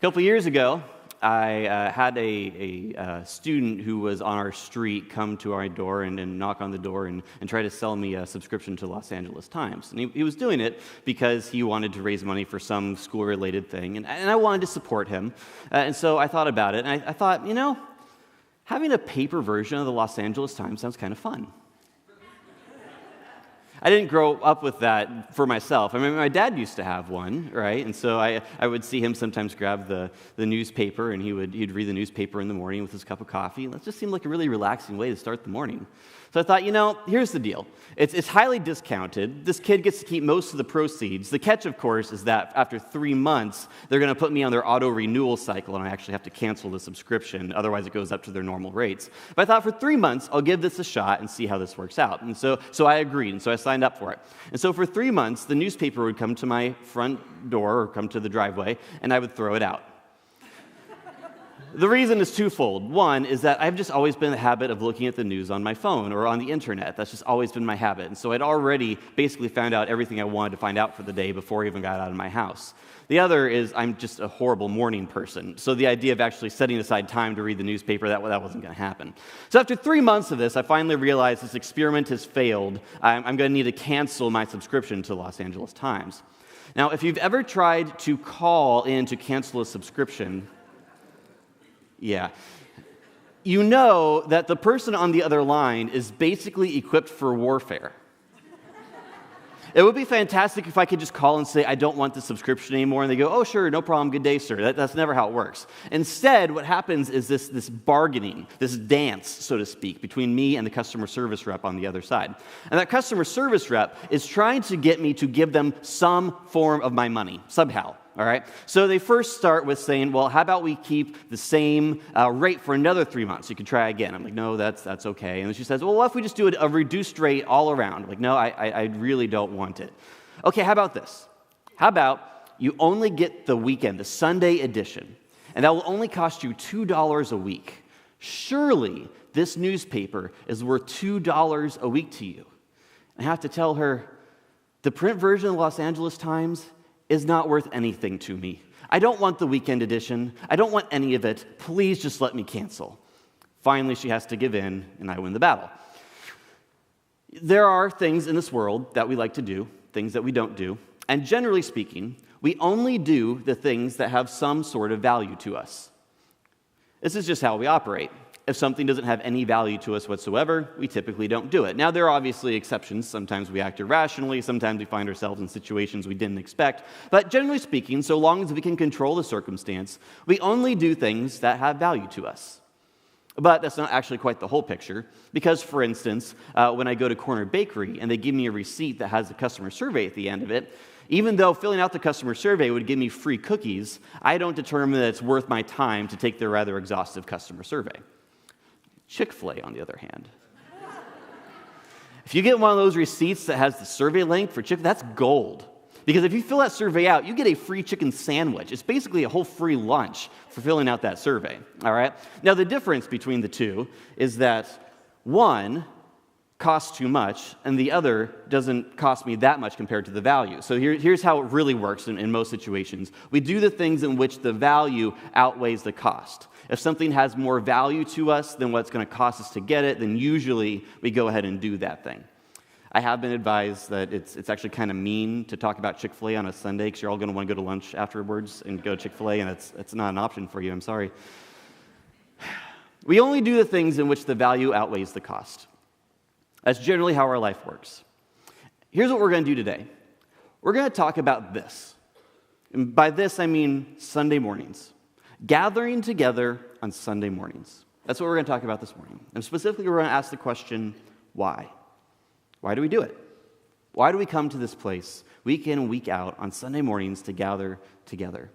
couple years ago, I had a student who was on our street come to our door and knock on the door and try to sell me a subscription to Los Angeles Times. And he was doing it because he wanted to raise money for some school-related thing, and I wanted to support him. And so I thought about it, and I thought, having a paper version of the Los Angeles Times sounds kind of fun. I didn't grow up with that for myself. I mean, my dad used to have one, right? And so I would see him sometimes grab the newspaper, and he'd read the newspaper in the morning with his cup of coffee. And that just seemed like a really relaxing way to start the morning. So I thought, here's the deal. It's highly discounted. This kid gets to keep most of the proceeds. The catch, of course, is that after 3 months, they're going to put me on their auto-renewal cycle, and I actually have to cancel the subscription. Otherwise, it goes up to their normal rates. But I thought for 3 months, I'll give this a shot and see how this works out. And so I agreed, and so I signed up for it. And so for 3 months, the newspaper would come to my front door or come to the driveway, and I would throw it out. The reason is twofold. One is that I've just always been in the habit of looking at the news on my phone or on the internet. That's just always been my habit. And so I'd already basically found out everything I wanted to find out for the day before I even got out of my house. The other is I'm just a horrible morning person. So the idea of actually setting aside time to read the newspaper, that wasn't going to happen. So after 3 months of this, I finally realized this experiment has failed. I'm going to need to cancel my subscription to Los Angeles Times. Now, if you've ever tried to call in to cancel a subscription, you know that the person on the other line is basically equipped for warfare. It would be fantastic if I could just call and say, I don't want the subscription anymore, and they go, oh, sure, no problem, good day, sir. That's never how it works. Instead, what happens is this bargaining, this dance, so to speak, between me and the customer service rep on the other side. And that customer service rep is trying to get me to give them some form of my money, somehow. All right? So they first start with saying, well, how about we keep the same rate for another 3 months? You can try again. I'm like, no, that's okay. And then she says, well, what if we just do a reduced rate all around? I'm like, no, I really don't want it. Okay, how about this? How about you only get the weekend, the Sunday edition, and that will only cost you $2 a week. Surely this newspaper is worth $2 a week to you. I have to tell her, the print version of the Los Angeles Times is not worth anything to me. I don't want the weekend edition. I don't want any of it. Please just let me cancel. Finally, she has to give in, and I win the battle. There are things in this world that we like to do, things that we don't do, and generally speaking, we only do the things that have some sort of value to us. This is just how we operate. If something doesn't have any value to us whatsoever, we typically don't do it. Now, there are obviously exceptions. Sometimes we act irrationally. Sometimes we find ourselves in situations we didn't expect. But generally speaking, so long as we can control the circumstance, we only do things that have value to us. But that's not actually quite the whole picture, because, for instance, when I go to Corner Bakery and they give me a receipt that has a customer survey at the end of it, even though filling out the customer survey would give me free cookies, I don't determine that it's worth my time to take their rather exhaustive customer survey. Chick-fil-A, on the other hand. If you get one of those receipts that has the survey link for Chick-fil-A, that's gold. Because if you fill that survey out, you get a free chicken sandwich. It's basically a whole free lunch for filling out that survey, all right? Now, the difference between the two is that one costs too much, and the other doesn't cost me that much compared to the value. So here's how it really works in most situations. We do the things in which the value outweighs the cost. If something has more value to us than what's going to cost us to get it, then usually we go ahead and do that thing. I have been advised that it's actually kind of mean to talk about Chick-fil-A on a Sunday because you're all going to want to go to lunch afterwards and go to Chick-fil-A, and it's not an option for you. I'm sorry. We only do the things in which the value outweighs the cost. That's generally how our life works. Here's what we're going to do today. We're going to talk about this. And by this, I mean Sunday mornings. Gathering together on Sunday mornings. That's what we're going to talk about this morning. And specifically, we're going to ask the question, why? Why do we do it? Why do we come to this place week in and week out on Sunday mornings to gather together?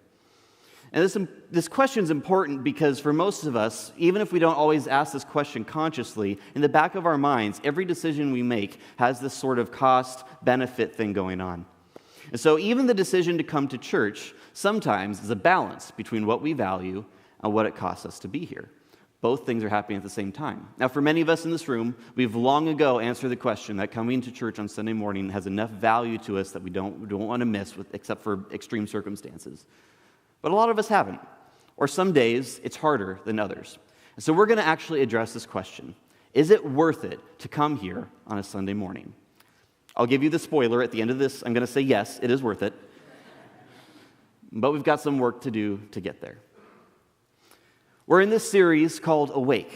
And this question is important because for most of us, even if we don't always ask this question consciously, in the back of our minds, every decision we make has this sort of cost-benefit thing going on. And so even the decision to come to church sometimes is a balance between what we value and what it costs us to be here. Both things are happening at the same time. Now, for many of us in this room, we've long ago answered the question that coming to church on Sunday morning has enough value to us that we don't want to miss, except for extreme circumstances. But a lot of us haven't. or some days it's harder than others. And so we're going to actually address this question. Is it worth it to come here on a Sunday morning? I'll give you the spoiler at the end of this. I'm going to say yes, it is worth it. But we've got some work to do to get there. We're in this series called Awake.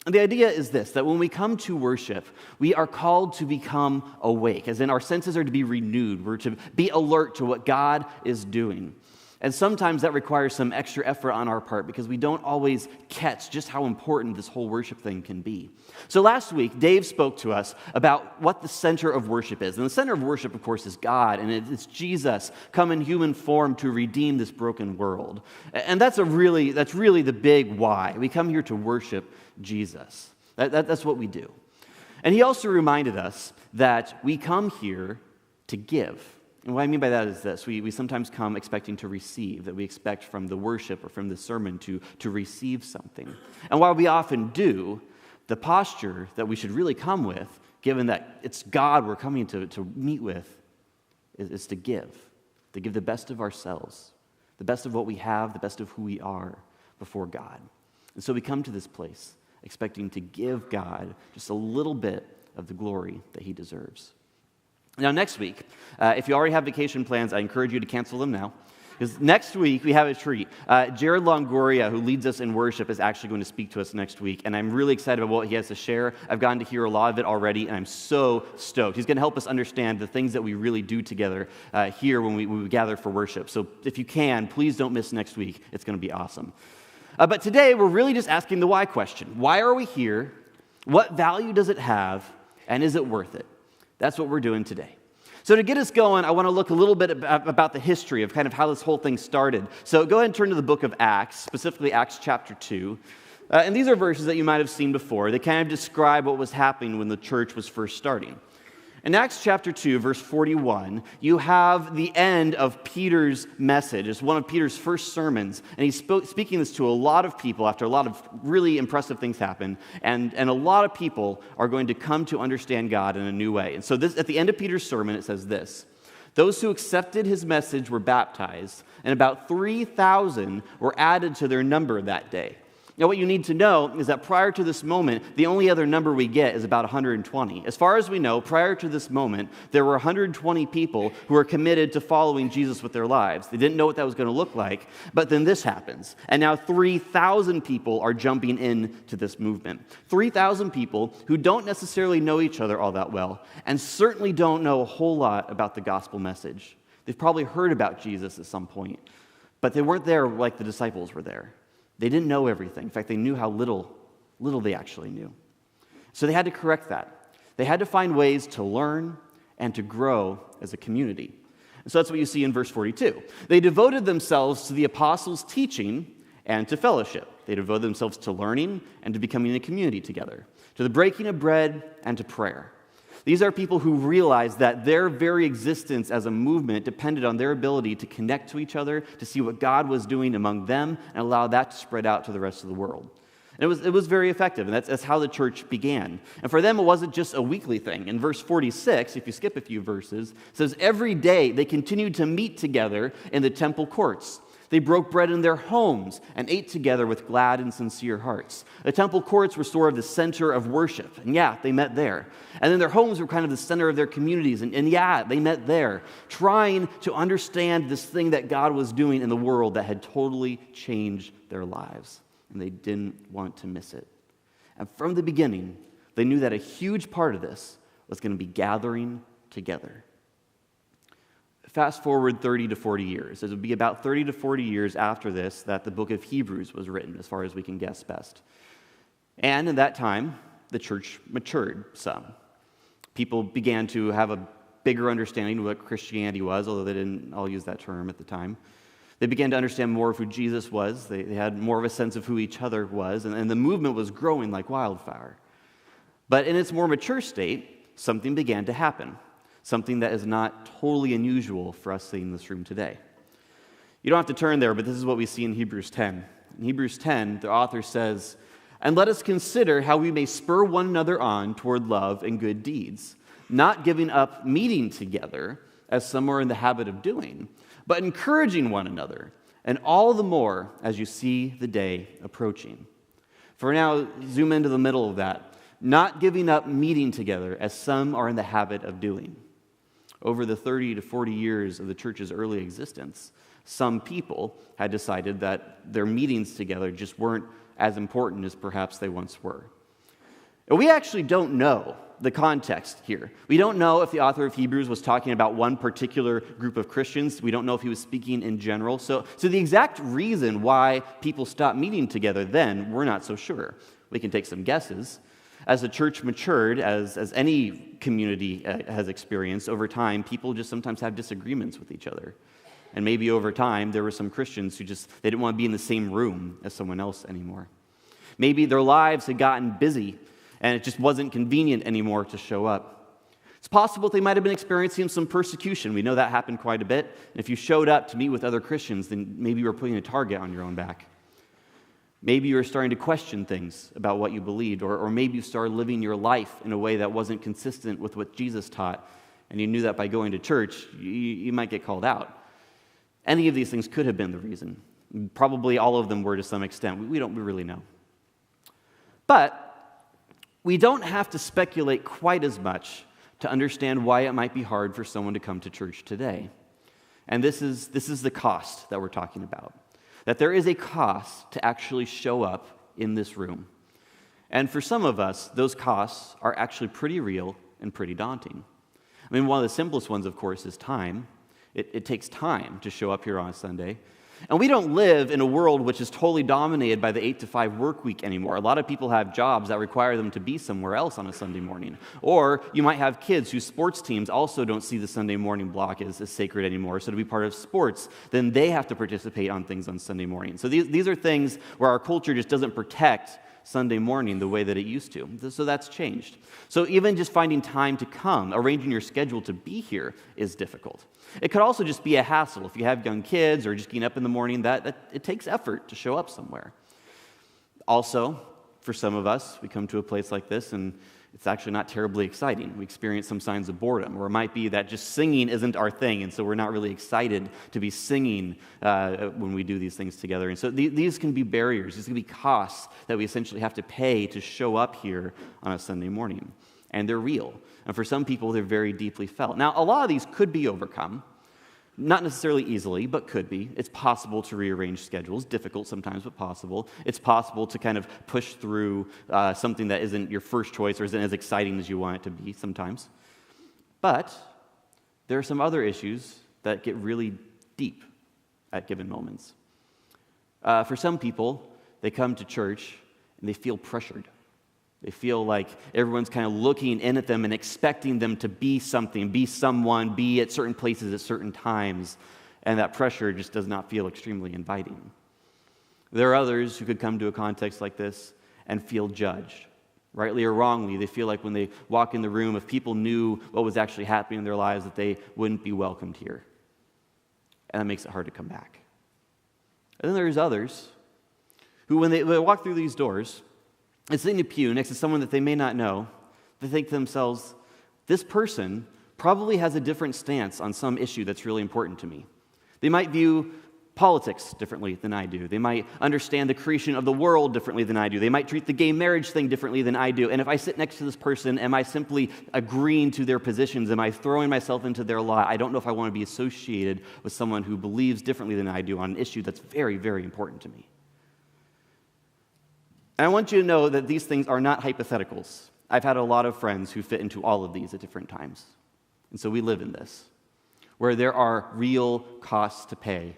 And the idea is this, that when we come to worship, we are called to become awake, as in our senses are to be renewed. We're to be alert to what God is doing. And sometimes that requires some extra effort on our part because we don't always catch just how important this whole worship thing can be. So last week, Dave spoke to us about what the center of worship is. And the center of worship, of course, is God, and it's Jesus come in human form to redeem this broken world. And that's really the big why. We come here to worship Jesus. That's what we do. And he also reminded us that we come here to give. And what I mean by that is this. We sometimes come expecting to receive, that we expect from the worship or from the sermon to receive something. And while we often do, the posture that we should really come with, given that it's God we're coming to meet with, is to give the best of ourselves, the best of what we have, the best of who we are before God. And so we come to this place expecting to give God just a little bit of the glory that he deserves. Now, next week, if you already have vacation plans, I encourage you to cancel them now. Because next week, we have a treat. Jared Longoria, who leads us in worship, is actually going to speak to us next week. And I'm really excited about what he has to share. I've gotten to hear a lot of it already, and I'm so stoked. He's going to help us understand the things that we really do together here when we gather for worship. So if you can, please don't miss next week. It's going to be awesome. But today, we're really just asking the why question. Why are we here? What value does it have? And is it worth it? That's what we're doing today. So to get us going, I want to look a little bit about the history of kind of how this whole thing started. So go ahead and turn to the book of Acts, specifically Acts chapter 2. And these are verses that you might have seen before. They kind of describe what was happening when the church was first starting. In Acts chapter 2, verse 41, you have the end of Peter's message. It's one of Peter's first sermons, and he's speaking this to a lot of people after a lot of really impressive things happen, and a lot of people are going to come to understand God in a new way. And so at the end of Peter's sermon, it says this: those who accepted his message were baptized, and about 3,000 were added to their number that day. Now, what you need to know is that prior to this moment, the only other number we get is about 120. As far as we know, prior to this moment, there were 120 people who were committed to following Jesus with their lives. They didn't know what that was going to look like, but then this happens. And now 3,000 people are jumping into this movement. 3,000 people who don't necessarily know each other all that well, and certainly don't know a whole lot about the gospel message. They've probably heard about Jesus at some point, but they weren't there like the disciples were there. They didn't know everything. In fact, they knew how little they actually knew. So they had to correct that. They had to find ways to learn and to grow as a community. And so that's what you see in verse 42. They devoted themselves to the apostles' teaching and to fellowship. They devoted themselves to learning and to becoming a community together, to the breaking of bread and to prayer. These are people who realized that their very existence as a movement depended on their ability to connect to each other, to see what God was doing among them, and allow that to spread out to the rest of the world. And it was very effective, and that's how the church began. And for them, it wasn't just a weekly thing. In verse 46, if you skip a few verses, it says, every day they continued to meet together in the temple courts. They broke bread in their homes and ate together with glad and sincere hearts. The temple courts were sort of the center of worship. And yeah, they met there. And then their homes were kind of the center of their communities. And yeah, they met there, trying to understand this thing that God was doing in the world that had totally changed their lives. And they didn't want to miss it. And from the beginning, they knew that a huge part of this was going to be gathering together. Fast forward 30 to 40 years. It would be about 30 to 40 years after this that the book of Hebrews was written, as far as we can guess best. And in that time, the church matured some. People began to have a bigger understanding of what Christianity was, although they didn't all use that term at the time. They began to understand more of who Jesus was. They had more of a sense of who each other was, and the movement was growing like wildfire. But in its more mature state, something began to happen. Something that is not totally unusual for us sitting in this room today. You don't have to turn there, but this is what we see in Hebrews 10. In Hebrews 10, the author says, "And let us consider how we may spur one another on toward love and good deeds, not giving up meeting together, as some are in the habit of doing, but encouraging one another, and all the more as you see the day approaching. For now, zoom into the middle of that. Not giving up meeting together, as some are in the habit of doing. Over the 30 to 40 years of the church's early existence, some people had decided that their meetings together just weren't as important as perhaps they once were. And we actually don't know the context here. We don't know if the author of Hebrews was talking about one particular group of Christians. We don't know if he was speaking in general. So the exact reason why people stopped meeting together then, we're not so sure. We can take some guesses. As the church matured, as any community has experienced over time, people just sometimes have disagreements with each other. And maybe over time, there were some Christians who they didn't want to be in the same room as someone else anymore. Maybe their lives had gotten busy, and it just wasn't convenient anymore to show up. It's possible they might have been experiencing some persecution. We know that happened quite a bit. And if you showed up to meet with other Christians, then maybe you were putting a target on your own back. Maybe you were starting to question things about what you believed, or maybe you started living your life in a way that wasn't consistent with what Jesus taught, and you knew that by going to church, you might get called out. Any of these things could have been the reason. Probably all of them were to some extent. We really know. But we don't have to speculate quite as much to understand why it might be hard for someone to come to church today. And this is the cost that we're talking about. That there is a cost to actually show up in this room. And for some of us, those costs are actually pretty real and pretty daunting. I mean, one of the simplest ones, of course, is time. It takes time to show up here on a Sunday. And we don't live in a world which is totally dominated by the 8-to-5 work week anymore. A lot of people have jobs that require them to be somewhere else on a Sunday morning. Or you might have kids whose sports teams also don't see the Sunday morning block as sacred anymore. So to be part of sports, then they have to participate on things on Sunday morning. So these are things where our culture just doesn't protect Sunday morning the way that it used to. So that's changed. So even just finding time to come, arranging your schedule to be here is difficult. It could also just be a hassle. If you have young kids or just getting up in the morning, that it takes effort to show up somewhere. Also, for some of us, we come to a place like this and it's actually not terribly exciting. We experience some signs of boredom, or it might be that just singing isn't our thing, and so we're not really excited to be singing when we do these things together. And so these can be barriers. These can be costs that we essentially have to pay to show up here on a Sunday morning. And they're real. And for some people, they're very deeply felt. Now, a lot of these could be overcome. Not necessarily easily, but could be. It's possible to rearrange schedules. Difficult sometimes, but possible. It's possible to kind of push through something that isn't your first choice or isn't as exciting as you want it to be sometimes. But there are some other issues that get really deep at given moments. For some people, they come to church and they feel pressured. They feel like everyone's kind of looking in at them and expecting them to be something, be someone, be at certain places at certain times, and that pressure just does not feel extremely inviting. There are others who could come to a context like this and feel judged. Rightly or wrongly, they feel like when they walk in the room, if people knew what was actually happening in their lives, that they wouldn't be welcomed here. And that makes it hard to come back. And then there's others who, when they walk through these doors, and sitting in a pew next to someone that they may not know, they think to themselves, this person probably has a different stance on some issue that's really important to me. They might view politics differently than I do. They might understand the creation of the world differently than I do. They might treat the gay marriage thing differently than I do. And if I sit next to this person, am I simply agreeing to their positions? Am I throwing myself into their lot? I don't know if I want to be associated with someone who believes differently than I do on an issue that's very, very important to me. And I want you to know that these things are not hypotheticals. I've had a lot of friends who fit into all of these at different times. And so we live in this, where there are real costs to pay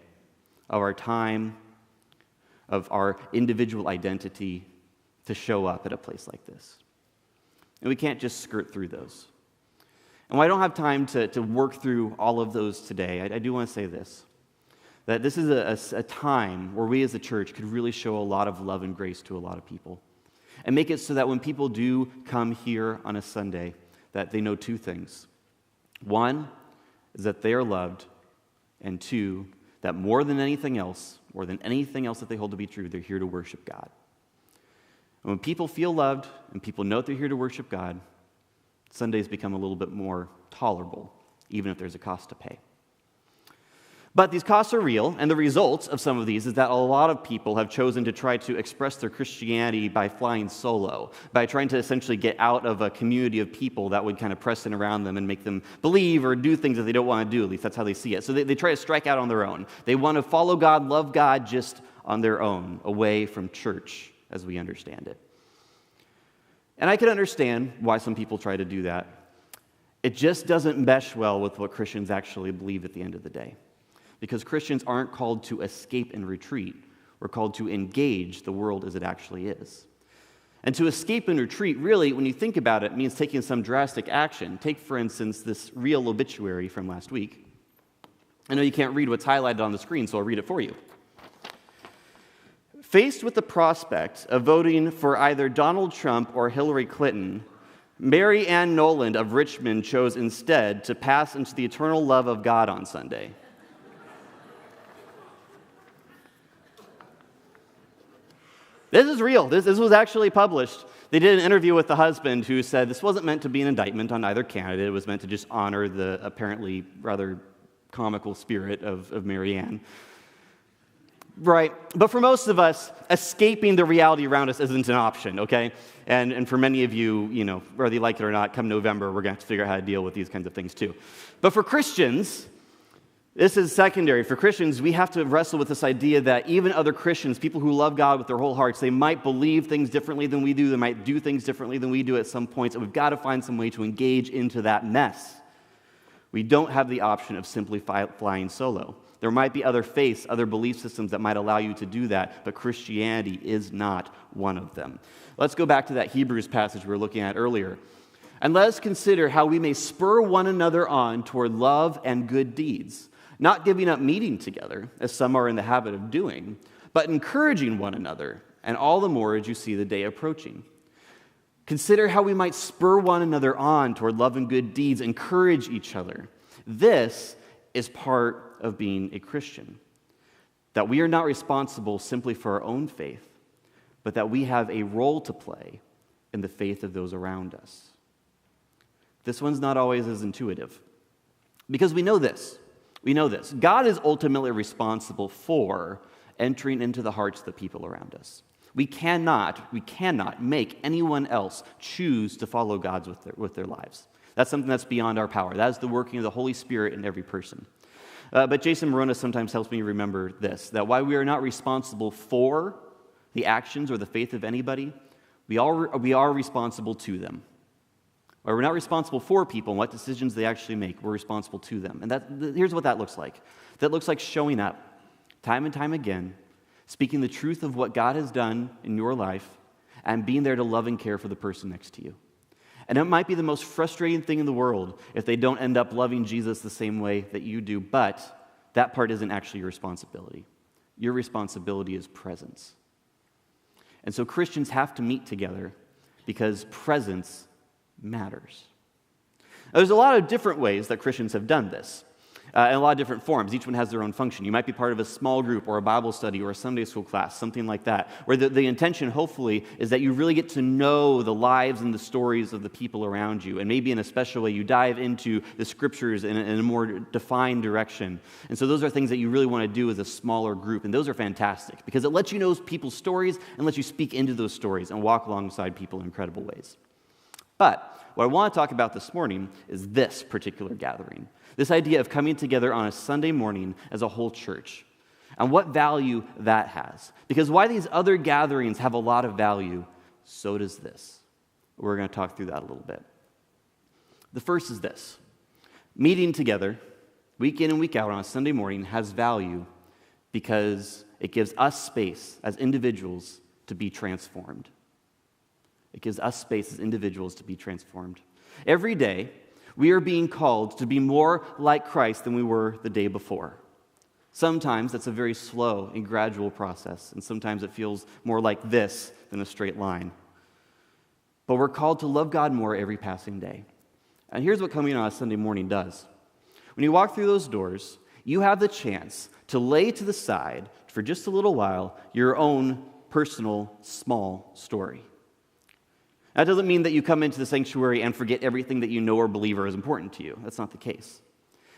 of our time, of our individual identity to show up at a place like this. And we can't just skirt through those. And while I don't have time to work through all of those today, I do want to say this. That this is a time where we as a church could really show a lot of love and grace to a lot of people. And make it so that when people do come here on a Sunday, that they know two things. One is that they are loved, and two, that more than anything else that they hold to be true, they're here to worship God. And when people feel loved and people know that they're here to worship God, Sundays become a little bit more tolerable, even if there's a cost to pay. But these costs are real, and the results of some of these is that a lot of people have chosen to try to express their Christianity by flying solo, by trying to essentially get out of a community of people that would kind of press in around them and make them believe or do things that they don't want to do. At least that's how they see it. So they try to strike out on their own. They want to follow God, love God just on their own, away from church as we understand it. And I can understand why some people try to do that. It just doesn't mesh well with what Christians actually believe at the end of the day. Because Christians aren't called to escape and retreat. We're called to engage the world as it actually is. And to escape and retreat, really, when you think about it, means taking some drastic action. Take, for instance, this real obituary from last week. I know you can't read what's highlighted on the screen, so I'll read it for you. Faced with the prospect of voting for either Donald Trump or Hillary Clinton, Mary Ann Noland of Richmond chose instead to pass into the eternal love of God on Sunday. This is real. This was actually published. They did an interview with the husband who said this wasn't meant to be an indictment on either candidate. It was meant to just honor the apparently rather comical spirit of Mary Ann. Right. But for most of us, escaping the reality around us isn't an option, okay? And for many of you, whether you like it or not, come November, we're going to have to figure out how to deal with these kinds of things too. But for Christians, this is secondary. For Christians, we have to wrestle with this idea that even other Christians, people who love God with their whole hearts, they might believe things differently than we do. They might do things differently than we do at some points. And we've got to find some way to engage into that mess. We don't have the option of simply flying solo. There might be other faiths, other belief systems that might allow you to do that, but Christianity is not one of them. Let's go back to that Hebrews passage we were looking at earlier. And let us consider how we may spur one another on toward love and good deeds, not giving up meeting together, as some are in the habit of doing, but encouraging one another, and all the more as you see the day approaching. Consider how we might spur one another on toward love and good deeds, encourage each other. This is part of being a Christian, that we are not responsible simply for our own faith, but that we have a role to play in the faith of those around us. This one's not always as intuitive, because we know this. God is ultimately responsible for entering into the hearts of the people around us. We cannot make anyone else choose to follow God with their lives. That's something that's beyond our power. That is the working of the Holy Spirit in every person. But Jason Morona sometimes helps me remember this, that while we are not responsible for the actions or the faith of anybody, we are responsible to them. Or we're not responsible for people and what decisions they actually make. We're responsible to them. And here's what that looks like. That looks like showing up time and time again, speaking the truth of what God has done in your life, and being there to love and care for the person next to you. And it might be the most frustrating thing in the world if they don't end up loving Jesus the same way that you do, but that part isn't actually your responsibility. Your responsibility is presence. And so Christians have to meet together because presence matters. Now, there's a lot of different ways that Christians have done this, in a lot of different forms. Each one has their own function. You might be part of a small group or a Bible study or a Sunday school class, something like that, where the intention, hopefully, is that you really get to know the lives and the stories of the people around you, and maybe in a special way you dive into the scriptures in a more defined direction. And so those are things that you really want to do as a smaller group, and those are fantastic because it lets you know people's stories and lets you speak into those stories and walk alongside people in incredible ways. But what I want to talk about this morning is this particular gathering. This idea of coming together on a Sunday morning as a whole church, and what value that has. Because while these other gatherings have a lot of value, so does this. We're going to talk through that a little bit. The first is this. Meeting together, week in and week out on a Sunday morning, has value because it gives us space as individuals to be transformed. It gives us space as individuals to be transformed. Every day, we are being called to be more like Christ than we were the day before. Sometimes that's a very slow and gradual process, and sometimes it feels more like this than a straight line. But we're called to love God more every passing day. And here's what coming on a Sunday morning does. When you walk through those doors, you have the chance to lay to the side, for just a little while, your own personal, small story. That doesn't mean that you come into the sanctuary and forget everything that you know or believe or is important to you. That's not the case.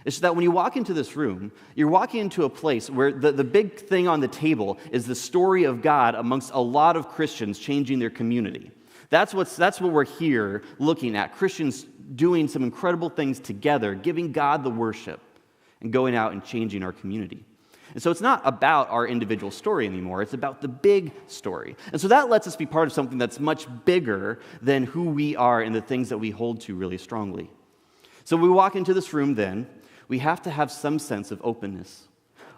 It's that when you walk into this room, you're walking into a place where the big thing on the table is the story of God amongst a lot of Christians changing their community. That's what we're here looking at. Christians doing some incredible things together, giving God the worship, and going out and changing our community. And so it's not about our individual story anymore. It's about the big story. And so that lets us be part of something that's much bigger than who we are and the things that we hold to really strongly. So when we walk into this room then, we have to have some sense of openness.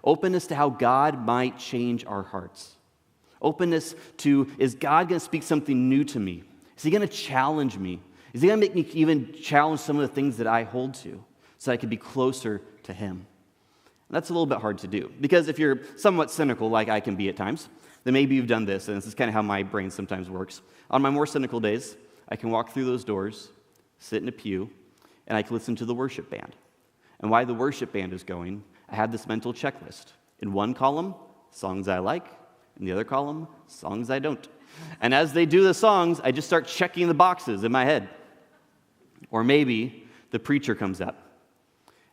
Openness to how God might change our hearts. Openness to, is God going to speak something new to me? Is he going to challenge me? Is he going to make me even challenge some of the things that I hold to so I can be closer to him? That's a little bit hard to do, because if you're somewhat cynical, like I can be at times, then maybe you've done this, and this is kind of how my brain sometimes works. On my more cynical days, I can walk through those doors, sit in a pew, and I can listen to the worship band. And while the worship band is going, I have this mental checklist. In one column, songs I like. In the other column, songs I don't. And as they do the songs, I just start checking the boxes in my head. Or maybe the preacher comes up,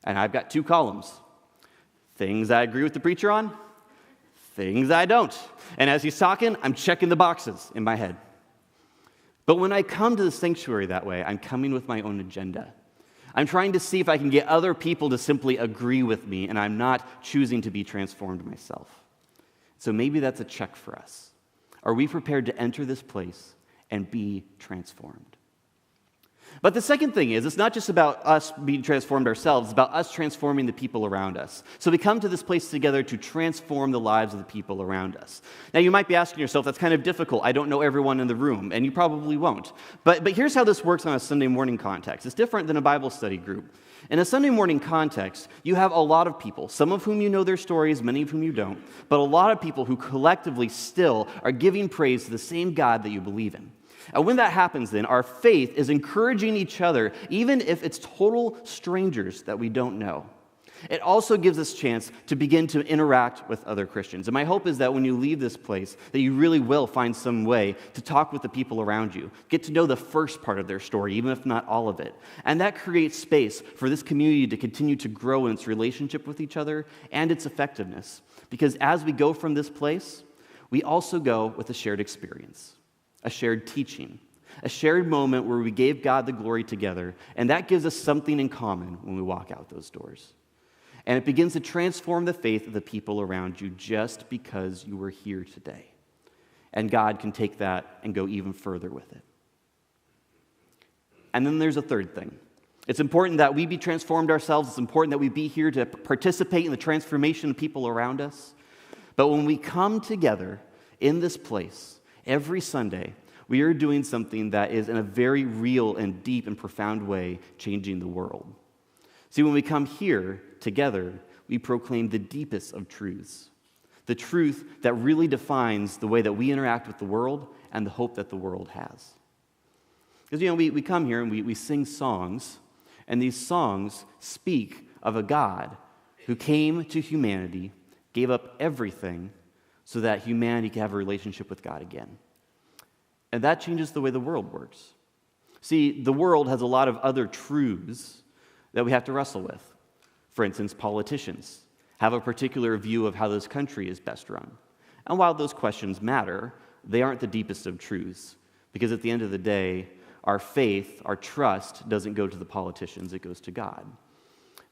and I've got two columns. Things I agree with the preacher on, things I don't. And as he's talking, I'm checking the boxes in my head. But when I come to the sanctuary that way, I'm coming with my own agenda. I'm trying to see if I can get other people to simply agree with me, and I'm not choosing to be transformed myself. So maybe that's a check for us. Are we prepared to enter this place and be transformed? But the second thing is, it's not just about us being transformed ourselves, it's about us transforming the people around us. So we come to this place together to transform the lives of the people around us. Now you might be asking yourself, that's kind of difficult. I don't know everyone in the room, and you probably won't. But here's how this works on a Sunday morning context. It's different than a Bible study group. In a Sunday morning context, you have a lot of people, some of whom you know their stories, many of whom you don't, but a lot of people who collectively still are giving praise to the same God that you believe in. And when that happens, then, our faith is encouraging each other, even if it's total strangers that we don't know. It also gives us a chance to begin to interact with other Christians. And my hope is that when you leave this place, that you really will find some way to talk with the people around you, get to know the first part of their story, even if not all of it. And that creates space for this community to continue to grow in its relationship with each other and its effectiveness. Because as we go from this place, we also go with a shared experience. A shared teaching, a shared moment where we gave God the glory together, and that gives us something in common when we walk out those doors. And it begins to transform the faith of the people around you just because you were here today. And God can take that and go even further with it. And then there's a third thing. It's important that we be transformed ourselves. It's important that we be here to participate in the transformation of people around us. But when we come together in this place, every Sunday, we are doing something that is in a very real and deep and profound way changing the world. See, when we come here together, we proclaim the deepest of truths, the truth that really defines the way that we interact with the world and the hope that the world has. Because, we come here and we sing songs, and these songs speak of a God who came to humanity, gave up everything, so that humanity can have a relationship with God again. And that changes the way the world works. See, the world has a lot of other truths that we have to wrestle with. For instance, politicians have a particular view of how this country is best run. And while those questions matter, they aren't the deepest of truths. Because at the end of the day, our faith, our trust, doesn't go to the politicians, it goes to God.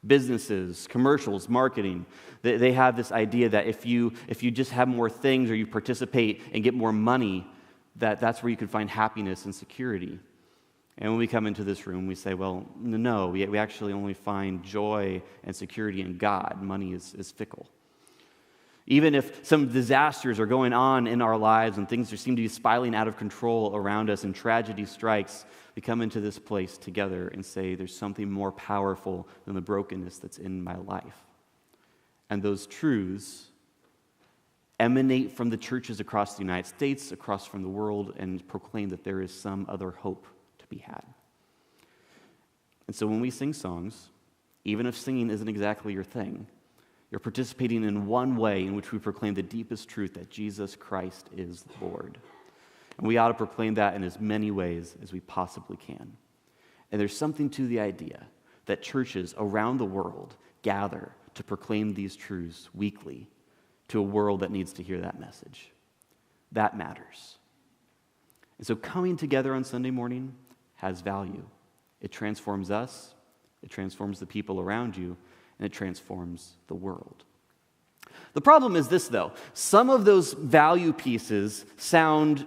Businesses, commercials, marketing, they have this idea that if you just have more things or you participate and get more money, that's where you can find happiness and security. And when we come into this room, we say, well, no, we actually only find joy and security in God. Money is fickle. Even if some disasters are going on in our lives and things seem to be spiraling out of control around us and tragedy strikes, we come into this place together and say there's something more powerful than the brokenness that's in my life. And those truths emanate from the churches across the United States, across from the world, and proclaim that there is some other hope to be had. And so when we sing songs, even if singing isn't exactly your thing, you're participating in one way in which we proclaim the deepest truth that Jesus Christ is Lord. And we ought to proclaim that in as many ways as we possibly can. And there's something to the idea that churches around the world gather to proclaim these truths weekly to a world that needs to hear that message. That matters. And so coming together on Sunday morning has value. It transforms us, it transforms the people around you, and it transforms the world. The problem is this, though. Some of those value pieces sound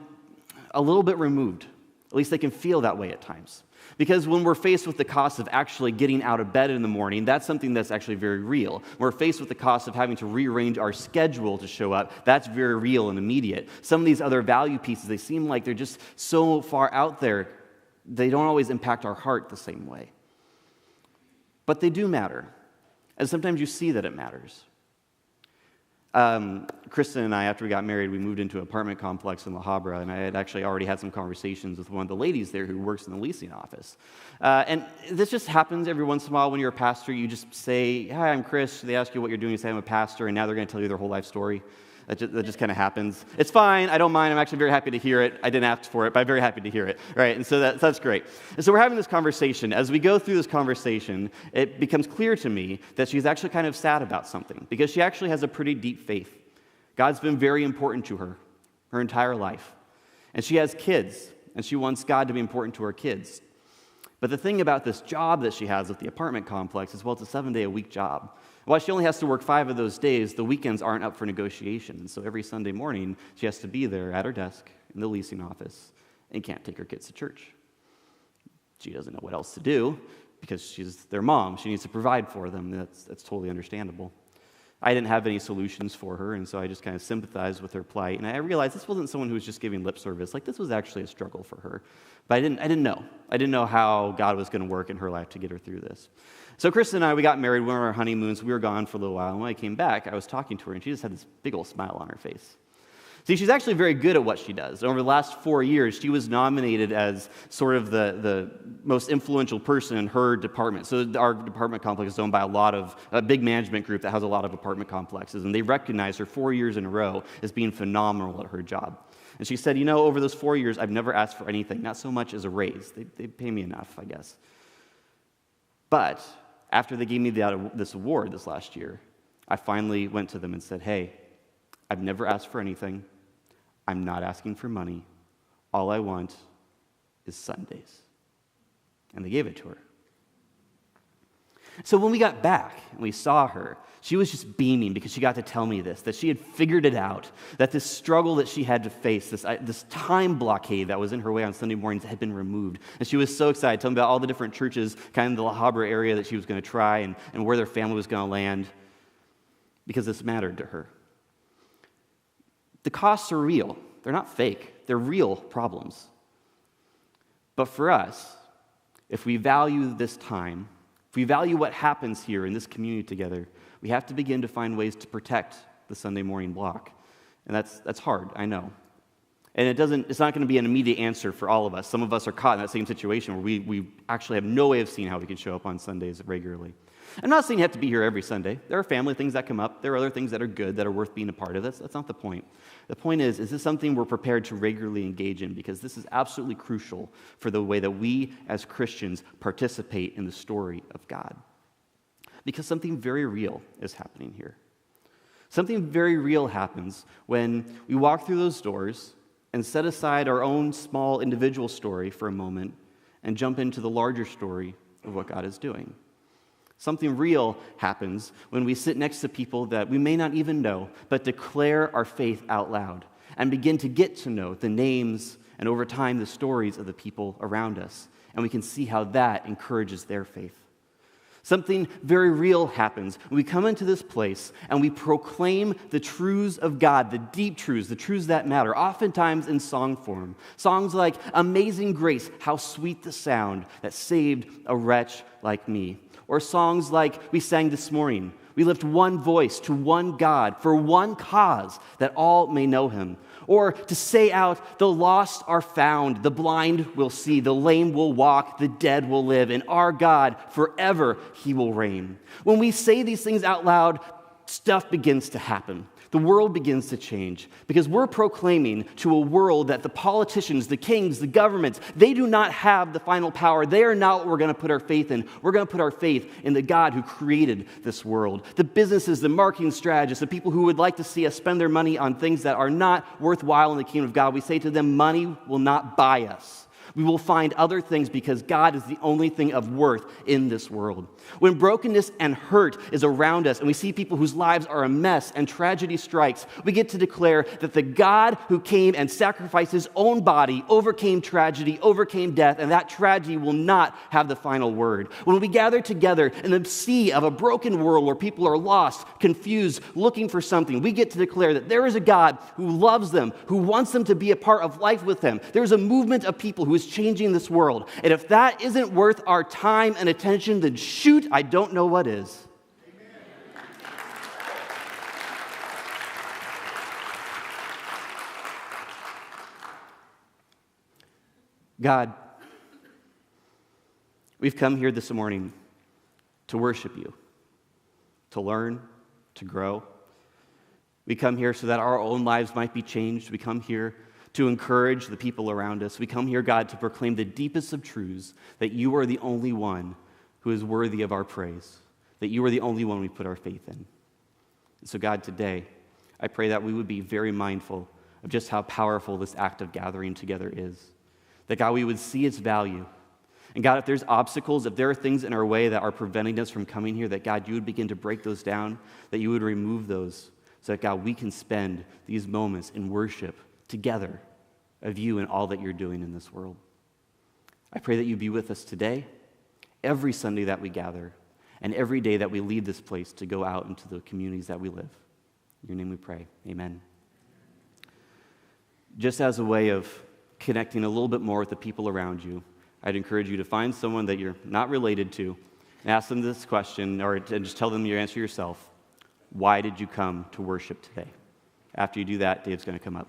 a little bit removed. At least they can feel that way at times. Because when we're faced with the cost of actually getting out of bed in the morning, that's something that's actually very real. When we're faced with the cost of having to rearrange our schedule to show up, that's very real and immediate. Some of these other value pieces, they seem like they're just so far out there, they don't always impact our heart the same way. But they do matter. And sometimes you see that it matters. Kristen and I, after we got married, we moved into an apartment complex in La Habra, and I had actually already had some conversations with one of the ladies there who works in the leasing office. And this just happens every once in a while when you're a pastor. You just say, "Hi, I'm Chris." They ask you what you're doing. You say, "I'm a pastor," and now they're going to tell you their whole life story. That just kind of happens. It's fine. I don't mind. I'm actually very happy to hear it. I didn't ask for it, but I'm very happy to hear it. Right? And so that's great. And so we're having this conversation. As we go through this conversation, it becomes clear to me that she's actually kind of sad about something because she actually has a pretty deep faith. God's been very important to her entire life. And she has kids, and she wants God to be important to her kids. But the thing about this job that she has with the apartment complex is, well, it's a 7-day-a-week job. While she only has to work 5 of those days, the weekends aren't up for negotiation. And so every Sunday morning, she has to be there at her desk in the leasing office and can't take her kids to church. She doesn't know what else to do because she's their mom. She needs to provide for them. That's totally understandable. I didn't have any solutions for her, and so I just kind of sympathized with her plight. And I realized this wasn't someone who was just giving lip service. Like, this was actually a struggle for her. But I didn't know. I didn't know how God was going to work in her life to get her through this. So Kristen and I, we got married. We were on our honeymoon, so we were gone for a little while. And when I came back, I was talking to her, and she just had this big old smile on her face. See, she's actually very good at what she does. Over the last 4 years, she was nominated as sort of the most influential person in her department. So our apartment complex is owned by a big management group that has a lot of apartment complexes, and they recognize her 4 years in a row as being phenomenal at her job. And she said, over those 4 years, I've never asked for anything, not so much as a raise. They pay me enough, I guess. But after they gave me this award this last year, I finally went to them and said, "Hey, I've never asked for anything. I'm not asking for money. All I want is Sundays." And they gave it to her. So when we got back and we saw her, she was just beaming because she got to tell me this, that she had figured it out, that this struggle that she had to face, this time blockade that was in her way on Sunday mornings had been removed. And she was so excited, telling me about all the different churches, kind of the La Habra area that she was going to try and where their family was going to land, because this mattered to her. The costs are real. They're not fake. They're real problems. But for us, if we value this time, if we value what happens here in this community together, we have to begin to find ways to protect the Sunday morning block. And that's hard, I know. And it's not going to be an immediate answer for all of us. Some of us are caught in that same situation where we actually have no way of seeing how we can show up on Sundays regularly. I'm not saying you have to be here every Sunday. There are family things that come up. There are other things that are good, that are worth being a part of. That's not the point. The point is this something we're prepared to regularly engage in? Because this is absolutely crucial for the way that we as Christians participate in the story of God. Because something very real is happening here. Something very real happens when we walk through those doors and set aside our own small individual story for a moment and jump into the larger story of what God is doing. Something real happens when we sit next to people that we may not even know, but declare our faith out loud and begin to get to know the names and over time the stories of the people around us. And we can see how that encourages their faith. Something very real happens when we come into this place and we proclaim the truths of God, the deep truths, the truths that matter, oftentimes in song form. Songs like "Amazing Grace, how sweet the sound that saved a wretch like me." Or songs like we sang this morning, "We lift one voice to one God for one cause, that all may know him." Or to say out, "The lost are found, the blind will see, the lame will walk, the dead will live, and our God, forever he will reign." When we say these things out loud, stuff begins to happen. the world begins to change because we're proclaiming to a world that the politicians, the kings, the governments, they do not have the final power. They are not what we're going to put our faith in. We're going to put our faith in the God who created this world. The businesses, the marketing strategists, the people who would like to see us spend their money on things that are not worthwhile in the kingdom of God, we say to them, money will not buy us. We will find other things because God is the only thing of worth in this world. When brokenness and hurt is around us and we see people whose lives are a mess and tragedy strikes, we get to declare that the God who came and sacrificed his own body overcame tragedy, overcame death, and that tragedy will not have the final word. When we gather together in the sea of a broken world where people are lost, confused, looking for something, we get to declare that there is a God who loves them, who wants them to be a part of life with him. There's a movement of people who is changing this world. And if that isn't worth our time and attention, then shoot, I don't know what is. God, we've come here this morning to worship you, to learn, to grow. We come here so that our own lives might be changed. We come here to encourage the people around us. We come here, God, to proclaim the deepest of truths, that you are the only one who is worthy of our praise, that you are the only one we put our faith in. And so, God, today, I pray that we would be very mindful of just how powerful this act of gathering together is, that, God, we would see its value. And, God, if there's obstacles, if there are things in our way that are preventing us from coming here, that, God, you would begin to break those down, that you would remove those, so that, God, we can spend these moments in worship together of you and all that you're doing in this world. I pray that you be with us today, every Sunday that we gather, and every day that we leave this place to go out into the communities that we live. In your name we pray. Amen. Just as a way of connecting a little bit more with the people around you, I'd encourage you to find someone that you're not related to and ask them this question, or just tell them your answer yourself. Why did you come to worship today? After you do that, Dave's going to come up.